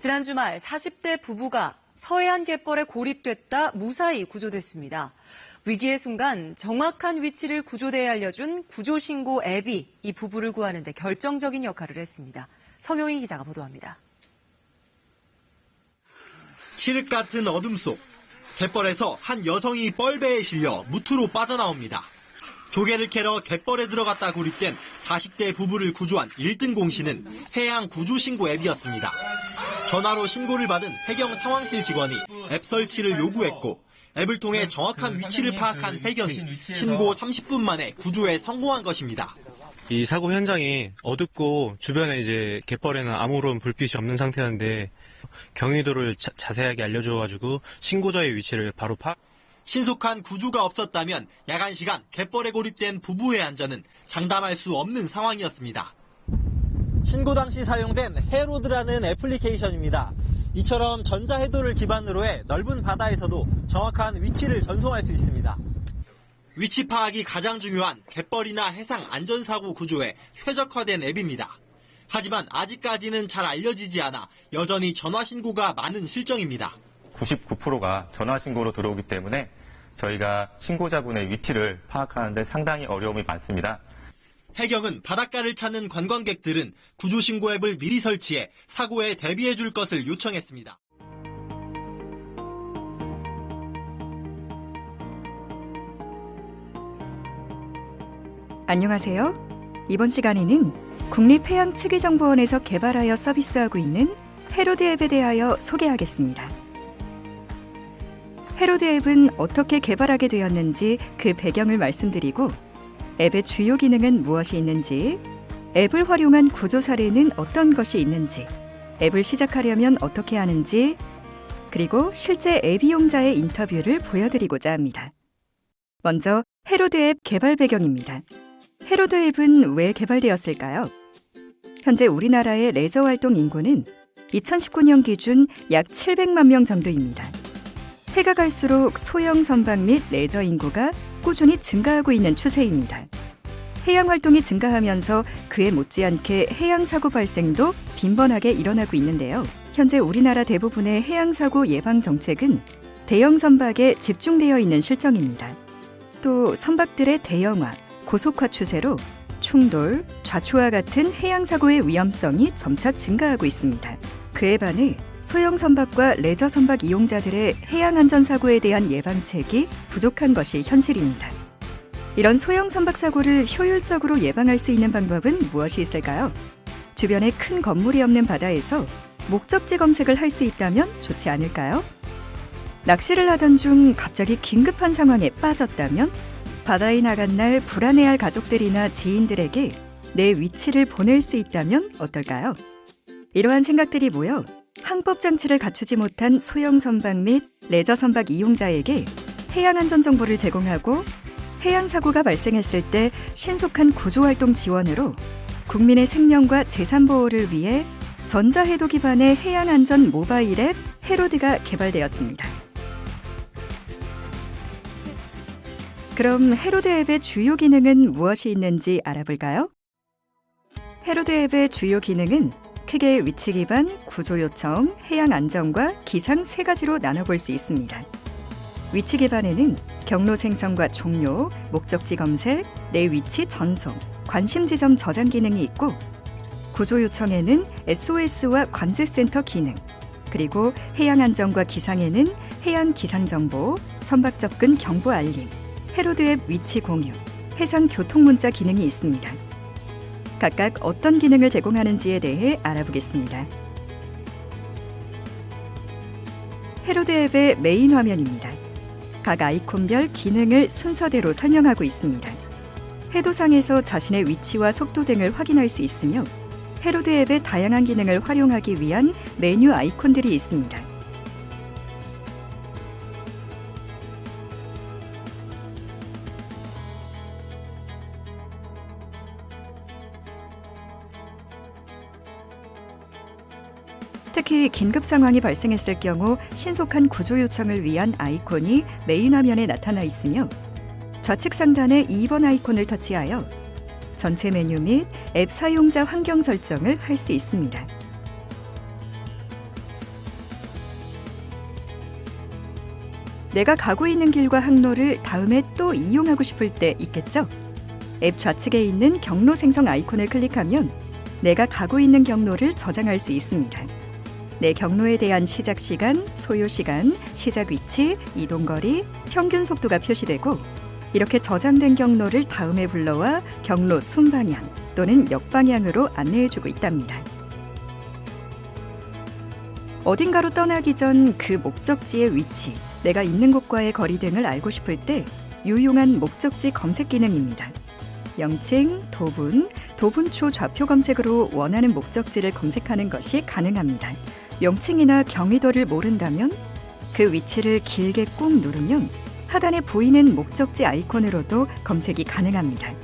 지난 주말 40대 부부가 서해안 갯벌에 고립됐다 무사히 구조됐습니다. 위기의 순간 정확한 위치를 구조대에 알려준 구조신고 앱이 이 부부를 구하는 데 결정적인 역할을 했습니다. 성용희 기자가 보도합니다. 칠흑 같은 어둠 속 갯벌에서 한 여성이 뻘배에 실려 무트로 빠져나옵니다. 조개를 캐러 갯벌에 들어갔다 고립된 40대 부부를 구조한 1등 공신은 해양 구조신고 앱이었습니다. 전화로 신고를 받은 해경 상황실 직원이 앱 설치를 요구했고 앱을 통해 정확한 위치를 파악한 해경이 신고 30분 만에 구조에 성공한 것입니다. 이 사고 현장이 어둡고 주변에 이제 갯벌에는 아무런 불빛이 없는 상태였는데 경위도를 자세하게 알려줘가지고 신고자의 위치를 바로 신속한 구조가 없었다면 야간 시간 갯벌에 고립된 부부의 안전은 장담할 수 없는 상황이었습니다. 신고 당시 사용된 해로드라는 애플리케이션입니다. 이처럼 전자해도를 기반으로 해 넓은 바다에서도 정확한 위치를 전송할 수 있습니다. 위치 파악이 가장 중요한 갯벌이나 해상 안전사고 구조에 최적화된 앱입니다. 하지만 아직까지는 잘 알려지지 않아 여전히 전화신고가 많은 실정입니다. 99%가 전화신고로 들어오기 때문에 저희가 신고자분의 위치를 파악하는 데 상당히 어려움이 많습니다. 해경은 바닷가를 찾는 관광객들은 구조신고 앱을 미리 설치해 사고에 대비해 줄 것을 요청했습니다. 안녕하세요. 이번 시간에는 국립해양특위정보원에서 개발하여 서비스하고 있는 해로드 앱에 대하여 소개하겠습니다. 해로드 앱은 어떻게 개발하게 되었는지 그 배경을 말씀드리고 앱의 주요 기능은 무엇이 있는지, 앱을 활용한 구조 사례는 어떤 것이 있는지, 앱을 시작하려면 어떻게 하는지, 그리고 실제 앱 이용자의 인터뷰를 보여드리고자 합니다. 먼저 해로드 앱 개발 배경입니다. 해로드 앱은 왜 개발되었을까요? 현재 우리나라의 레저 활동 인구는 2019년 기준 약 700만 명 정도입니다. 해가 갈수록 소형 선박 및 레저 인구가 꾸준히 증가하고 있는 추세입니다. 해양 활동이 증가하면서 그에 못지않게 해양 사고 발생도 빈번하게 일어나고 있는데요. 현재 우리나라 대부분의 해양 사고 예방 정책은 대형 선박에 집중되어 있는 실정입니다. 또 선박들의 대형화, 고속화 추세로 충돌, 좌초와 같은 해양 사고의 위험성이 점차 증가하고 있습니다. 그에 반해 소형 선박과 레저 선박 이용자들의 해양 안전 사고에 대한 예방책이 부족한 것이 현실입니다. 이런 소형 선박 사고를 효율적으로 예방할 수 있는 방법은 무엇이 있을까요? 주변에 큰 건물이 없는 바다에서 목적지 검색을 할 수 있다면 좋지 않을까요? 낚시를 하던 중 갑자기 긴급한 상황에 빠졌다면 바다에 나간 날 불안해할 가족들이나 지인들에게 내 위치를 보낼 수 있다면 어떨까요? 이러한 생각들이 모여 항법 장치를 갖추지 못한 소형 선박 및 레저 선박 이용자에게 해양 안전 정보를 제공하고 해양 사고가 발생했을 때 신속한 구조 활동 지원으로 국민의 생명과 재산 보호를 위해 전자해도 기반의 해양 안전 모바일 앱 해로드가 개발되었습니다. 그럼 해로드 앱의 주요 기능은 무엇이 있는지 알아볼까요? 해로드 앱의 주요 기능은 크게 위치 기반, 구조 요청, 해양 안전과 기상 세 가지로 나눠볼 수 있습니다. 위치 기반에는 경로 생성과 종료, 목적지 검색, 내 위치 전송, 관심 지점 저장 기능이 있고, 구조 요청에는 SOS와 관제센터 기능, 그리고 해양 안전과 기상에는 해양 기상 정보, 선박 접근 경보 알림, 해로드 앱 위치 공유, 해상 교통 문자 기능이 있습니다. 각각 어떤 기능을 제공하는지에 대해 알아보겠습니다. 해로드 앱의 메인 화면입니다. 각 아이콘별 기능을 순서대로 설명하고 있습니다. 해도상에서 자신의 위치와 속도 등을 확인할 수 있으며 해로드 앱의 다양한 기능을 활용하기 위한 메뉴 아이콘들이 있습니다. 특히 긴급 상황이 발생했을 경우 신속한 구조 요청을 위한 아이콘이 메인 화면에 나타나 있으며 좌측 상단에 2번 아이콘을 터치하여 전체 메뉴 및 앱 사용자 환경 설정을 할 수 있습니다. 내가 가고 있는 길과 항로를 다음에 또 이용하고 싶을 때 있겠죠? 앱 좌측에 있는 경로 생성 아이콘을 클릭하면 내가 가고 있는 경로를 저장할 수 있습니다. 내 경로에 대한 시작 시간, 소요 시간, 시작 위치, 이동 거리, 평균 속도가 표시되고 이렇게 저장된 경로를 다음에 불러와 경로 순방향 또는 역방향으로 안내해주고 있답니다. 어딘가로 떠나기 전 그 목적지의 위치, 내가 있는 곳과의 거리 등을 알고 싶을 때 유용한 목적지 검색 기능입니다. 명칭, 도분, 도분초 좌표 검색으로 원하는 목적지를 검색하는 것이 가능합니다. 명칭이나 경위도를 모른다면 그 위치를 길게 꾹 누르면 하단에 보이는 목적지 아이콘으로도 검색이 가능합니다.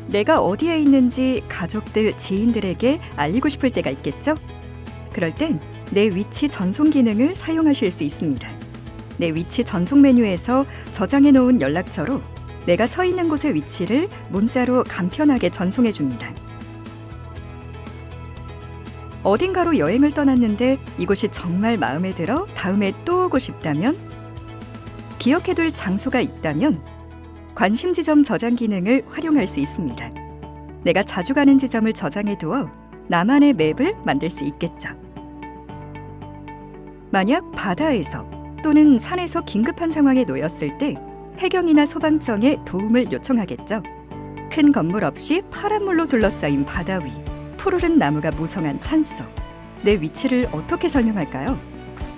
내가 어디에 있는지 가족들, 지인들에게 알리고 싶을 때가 있겠죠? 그럴 땐 내 위치 전송 기능을 사용하실 수 있습니다. 내 위치 전송 메뉴에서 저장해 놓은 연락처로 내가 서 있는 곳의 위치를 문자로 간편하게 전송해 줍니다. 어딘가로 여행을 떠났는데 이곳이 정말 마음에 들어 다음에 또 오고 싶다면, 기억해둘 장소가 있다면 관심 지점 저장 기능을 활용할 수 있습니다. 내가 자주 가는 지점을 저장해 두어 나만의 맵을 만들 수 있겠죠. 만약 바다에서 또는 산에서 긴급한 상황에 놓였을 때 해경이나 소방청에 도움을 요청하겠죠. 큰 건물 없이 파란 물로 둘러싸인 바다 위, 푸르른 나무가 무성한 산속, 내 위치를 어떻게 설명할까요?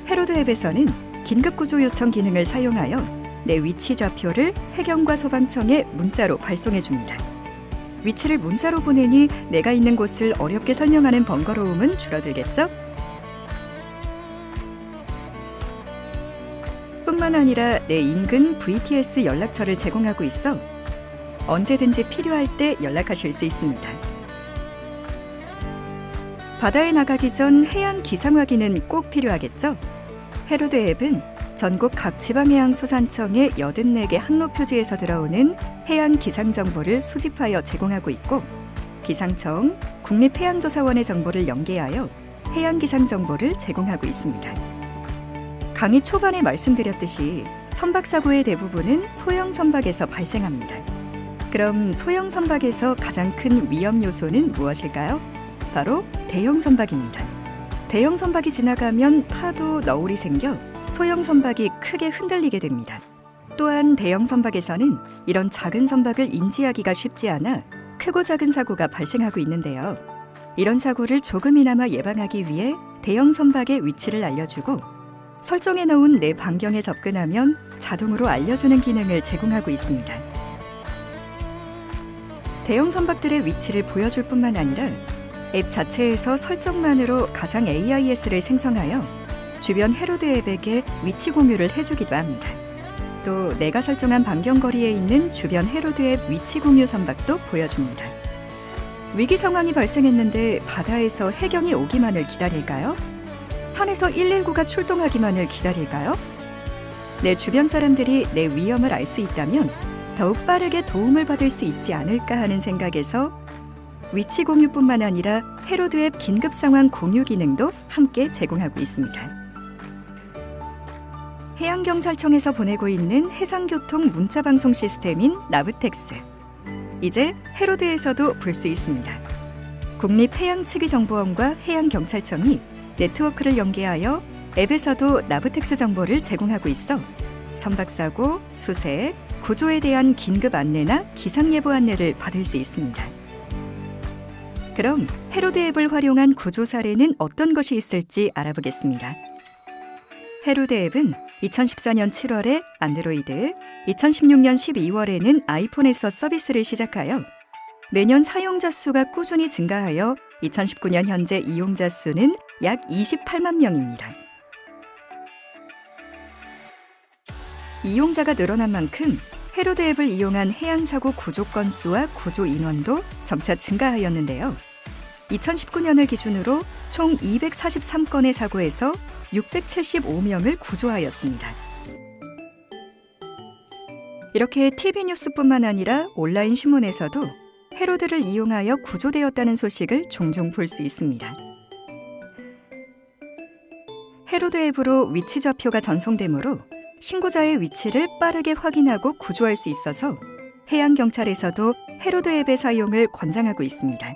헤로드 앱에서는 긴급구조 요청 기능을 사용하여 내 위치 좌표를 해경과 소방청에 문자로 발송해 줍니다. 위치를 문자로 보내니 내가 있는 곳을 어렵게 설명하는 번거로움은 줄어들겠죠? 뿐만 아니라 내 인근 VTS 연락처를 제공하고 있어 언제든지 필요할 때 연락하실 수 있습니다. 바다에 나가기 전 해양 기상 확인은 꼭 필요하겠죠? 헤로드 앱은 전국 각 지방해양수산청의 84개 항로 표지에서 들어오는 해양 기상 정보를 수집하여 제공하고 있고, 기상청, 국립해양조사원의 정보를 연계하여 해양 기상 정보를 제공하고 있습니다. 강의 초반에 말씀드렸듯이 선박 사고의 대부분은 소형 선박에서 발생합니다. 그럼 소형 선박에서 가장 큰 위험 요소는 무엇일까요? 바로 대형 선박입니다. 대형 선박이 지나가면 파도, 너울이 생겨 소형 선박이 크게 흔들리게 됩니다. 또한 대형 선박에서는 이런 작은 선박을 인지하기가 쉽지 않아 크고 작은 사고가 발생하고 있는데요. 이런 사고를 조금이나마 예방하기 위해 대형 선박의 위치를 알려주고 설정해 놓은 내 반경에 접근하면 자동으로 알려주는 기능을 제공하고 있습니다. 대형 선박들의 위치를 보여줄 뿐만 아니라 앱 자체에서 설정만으로 가상 AIS를 생성하여 주변 헤로드 앱에게 위치 공유를 해주기도 합니다. 또 내가 설정한 반경거리에 있는 주변 헤로드 앱 위치 공유 선박도 보여줍니다. 위기 상황이 발생했는데 바다에서 해경이 오기만을 기다릴까요? 산에서 119가 출동하기만을 기다릴까요? 내 주변 사람들이 내 위험을 알 수 있다면 더욱 빠르게 도움을 받을 수 있지 않을까 하는 생각에서 위치 공유뿐만 아니라 헤로드 앱 긴급 상황 공유 기능도 함께 제공하고 있습니다. 해양경찰청에서 보내고 있는 해상교통 문자방송 시스템인 나브텍스. 이제 헤로드에서도 볼 수 있습니다. 국립해양치기정보원과 해양경찰청이 네트워크를 연계하여 앱에서도 나브텍스 정보를 제공하고 있어 선박사고, 수색, 구조에 대한 긴급 안내나 기상예보 안내를 받을 수 있습니다. 그럼 헤로드 앱을 활용한 구조 사례는 어떤 것이 있을지 알아보겠습니다. 헤로드 앱은 2014년 7월에 안드로이드, 2016년 12월에는 아이폰에서 서비스를 시작하여 매년 사용자 수가 꾸준히 증가하여 2019년 현재 이용자 수는 약 28만 명입니다. 이용자가 늘어난 만큼 헤로드 앱을 이용한 해양사고 구조 건수와 구조 인원도 점차 증가하였는데요. 2019년을 기준으로 총 243건의 사고에서 675명을 구조하였습니다. 이렇게 TV 뉴스뿐만 아니라 온라인 신문에서도 헤로드를 이용하여 구조되었다는 소식을 종종 볼 수 있습니다. 헤로드 앱으로 위치 좌표가 전송되므로 신고자의 위치를 빠르게 확인하고 구조할 수 있어서 해양경찰에서도 헤로드 앱의 사용을 권장하고 있습니다.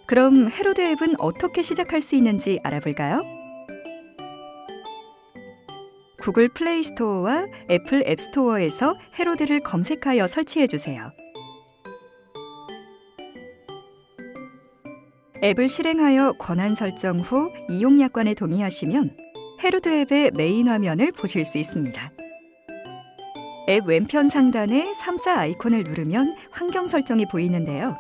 그럼 헤로드 앱은 어떻게 시작할 수 있는지 알아볼까요? 구글 플레이 스토어와 애플 앱 스토어에서 헤로드를 검색하여 설치해 주세요. 앱을 실행하여 권한 설정 후 이용 약관에 동의하시면 헤로드 앱의 메인 화면을 보실 수 있습니다. 앱 왼편 상단에 3자 아이콘을 누르면 환경 설정이 보이는데요.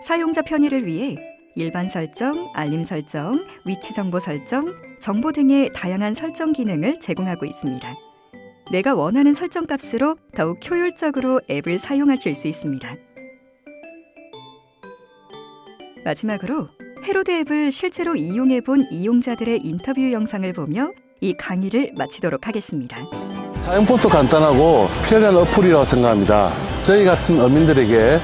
사용자 편의를 위해 일반 설정, 알림 설정, 위치 정보 설정, 정보 등의 다양한 설정 기능을 제공하고 있습니다. 내가 원하는 설정 값으로 더욱 효율적으로 앱을 사용하실 수 있습니다. 마지막으로 헤로드 앱을 실제로 이용해 본 이용자들의 인터뷰 영상을 보며 이 강의를 마치도록 하겠습니다. 사용법도 간단하고 편리한 어플이라고 생각합니다. 저희 같은 어민들에게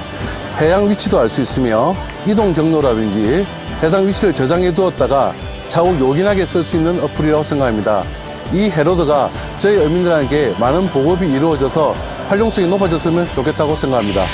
해양 위치도 알 수 있으며 이동 경로라든지 해상 위치를 저장해 두었다가 차후 요긴하게 쓸 수 있는 어플이라고 생각합니다. 이 헤로드가 저희 어민들에게 많은 보급이 이루어져서 활용성이 높아졌으면 좋겠다고 생각합니다.